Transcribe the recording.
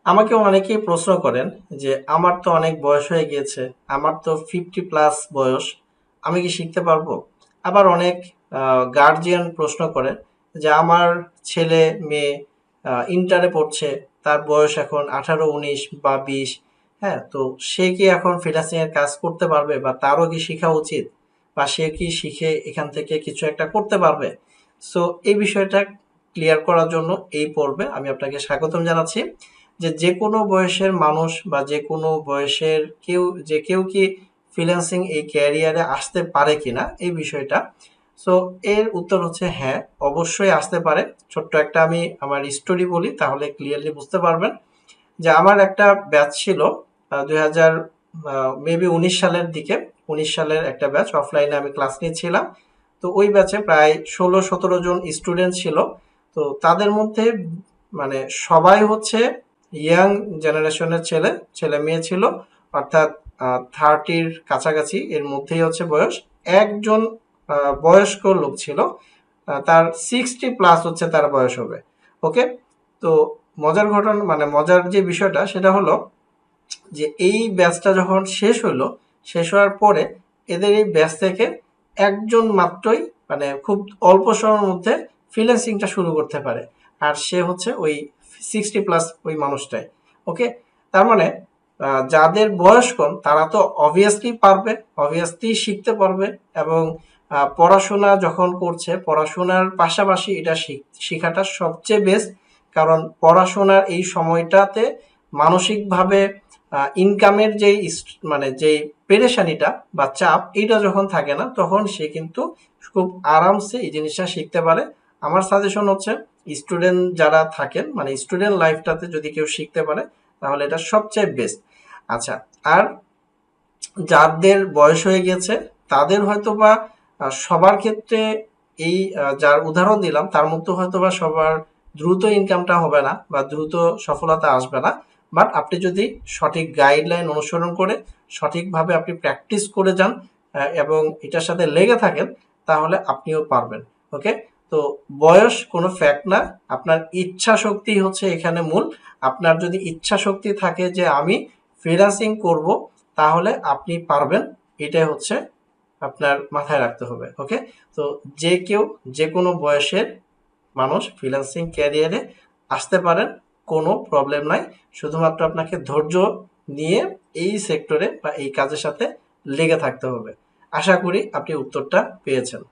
আমাকে অনেকেই প্রশ্ন করেন যে আমার তো অনেক বয়স হয়ে গিয়েছে, আমার তো 50+ বয়স, আমি কি শিখতে পারবো? আবার অনেক গার্জিয়ান প্রশ্ন করেন যে আমার ছেলে মেয়ে ইন্টারে পড়ছে, তার বয়স এখন 18, 19 বা 20। হ্যাঁ, তো সে কি এখন ফ্রিল্যান্সিং এর কাজ করতে পারবে, বা তারও কি শেখা উচিত, বা সে কি শিখে এখান থেকে কিছু একটা করতে পারবে? সো এই বিষয়টা ক্লিয়ার করার জন্য এই পর্বে আমি আপনাকে স্বাগতম জানাচ্ছি। যে কোনো বয়সের মানুষ বা যে কোনো বয়সের কেউ কি ফ্রিল্যান্সিং এই ক্যারিয়ারে আসতে পারে কিনা এই বিষয়টা। সো এর উত্তর হচ্ছে হ্যাঁ, অবশ্যই আসতে পারে। ছোট্ট একটা আমি আমার স্টোরি বলি, তাহলে ক্লিয়ারলি বুঝতে পারবেন। যে আমার একটা ব্যাচ ছিল 2000 মেবি 19 সালের দিকে, 19 সালের একটা ব্যাচ, অফলাইনে আমি ক্লাস নিচ্ছিলাম। তো ওই ব্যাচে প্রায় 16-17 জন স্টুডেন্ট ছিল। তো তাদের মধ্যে মানে সবাই হচ্ছে ইয়াং জেনারেশনের ছেলে মেয়ে ছিল, অর্থাৎ 30-র কাছাকাছি, এর মধ্যেই হচ্ছে বয়স। একজন বয়স্ক লোক ছিল, তার 60+ হচ্ছে তার বয়স হবে। ওকে, তো মজার ঘটনা মানে মজার যে বিষয়টা সেটা হলো যে এই ব্যাচটা যখন শেষ হওয়ার পরে এদের এই ব্যাচ থেকে একজন মাত্রই মানে খুব অল্প সময়ের মধ্যে ফ্রিল্যান্সিংটা শুরু করতে পারে, আর সে হচ্ছে ওই 60+ ওই মানুষটাই। ওকে, তার মানে যাদের বয়স কম তারা তো অবভিয়াসলি পারবে, অবভিয়াসলি শিখতে পারবে। এবং পড়াশোনা যখন করছে, পড়াশোনার পাশাপাশি এটা শেখাটা সবচেয়ে বেস্ট। কারণ পড়াশোনার এই সময়টাতে মানসিকভাবে ইনকামের যেই মানে যেই পেরেশানিটা বা চাপ, এইটা যখন থাকে না, তখন সে কিন্তু খুব আরামসে এই জিনিসটা শিখতে পারে। আমার সাজেশন হচ্ছে স্টুডেন্ট যারা থাকেন, মানে স্টুডেন্ট লাইফটাতে যদি কেউ শিখতে পারে তাহলে এটা সবচেয়ে বেস্ট। আচ্ছা, আর যাদের বয়স হয়ে গেছে তাদের হয়তোবা সবার ক্ষেত্রে এই যার উদাহরণ দিলাম তার মতো হয়তোবা সবার দ্রুত ইনকামটা হবে না বা দ্রুত সফলতা আসবে না। বাট আপনি যদি সঠিক গাইডলাইন অনুসরণ করে সঠিকভাবে আপনি প্র্যাকটিস করে যান এবং এটার সাথে লেগে থাকেন, তাহলে আপনিও পারবেন। ওকে, তো বয়স কোনো ফ্যাক্ট না, আপনার ইচ্ছা শক্তি হচ্ছে এখানে মূল। আপনার যদি ইচ্ছা শক্তি থাকে যে আমি ফ্রিল্যান্সিং করব, তাহলে আপনি পারবেন। এটাই হচ্ছে আপনার মাথায় রাখতে হবে। ওকে, তো যে কেউ যে কোনো বয়সের মানুষ ফ্রিল্যান্সিং ক্যারিয়ারে আসতে পারেন, কোনো প্রবলেম নাই। শুধুমাত্র আপনাকে ধৈর্য নিয়ে এই সেক্টরে বা এই কাজের সাথে লেগে থাকতে হবে। আশা করি আপনি উত্তরটা পেয়েছেন।